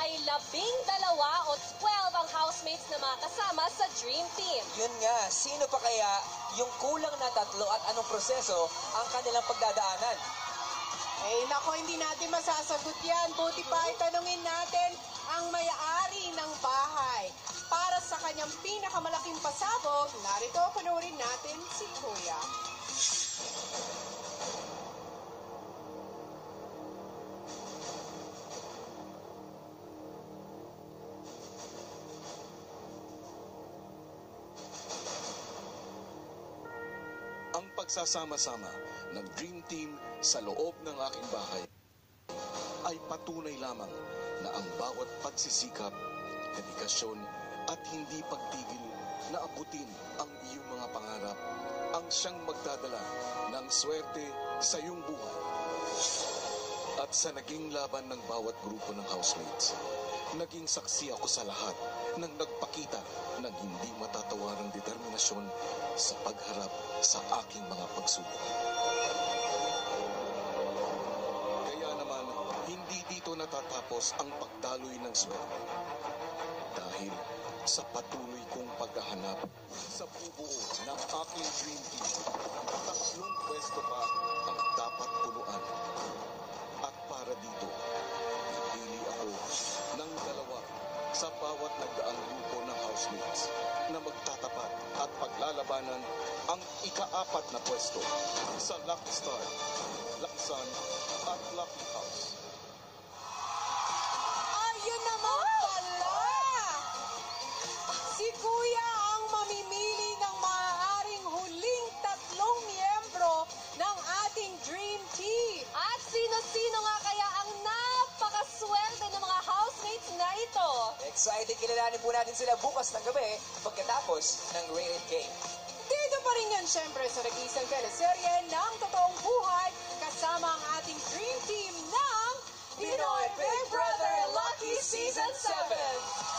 ay 12 o 12 ang housemates na mga kasama sa Dream Team. Yun nga, sino pa kaya yung kulang na 3 at anong proseso ang kanilang pagdadaanan? Eh, nako, hindi natin masasagot yan. Buti pa itanungin natin ang may-ari ng bahay. Para sa kanyang pinakamalaking pasabog, narito panoorin natin si Kuya. Ang pagsasama-sama ng Dream Team sa loob ng aking bahay ay patunay lamang na ang bawat pagsisikap, dedikasyon at hindi pagtigil na abutin ang iyong mga pangarap ang siyang magdadala ng swerte sa iyong buhay. At sa naging laban ng bawat grupo ng housemates, naging saksi ako sa lahat ng nagpakita ng hindi matatawarang determinasyon sa pagharap sa aking mga pagsubok. Kaya naman, hindi dito natatapos ang pagdaloy ng swerte. Dahil sa patuloy kong paghahanap sa bubuo ng aking Dream Team, 3 pwesto pa ang dapat punuan. At para dito, pipili ako ng 2 sa bawat nagdaang grupo ng housemates na magtatapat at paglalabanan ang ika-4 na pwesto sa Lucky Star, Lucky Sun at Lucky House. Ayun naman pala! Si Kuya ang mamimili ng maaaring huling 3 miyembro ng ating Dream Team. At sino-sino nga kaya ang napakaswerte ng mga housemates na ito? Excited kilalanin po natin sila bukas ng gabi pagkatapos ng Rated Game. Dito pa rin yan syempre sa nag-iisang teleserye ng totoong buhay kasama ang ating Dream Team ng Pinoy Big Brother Lucky Season 7!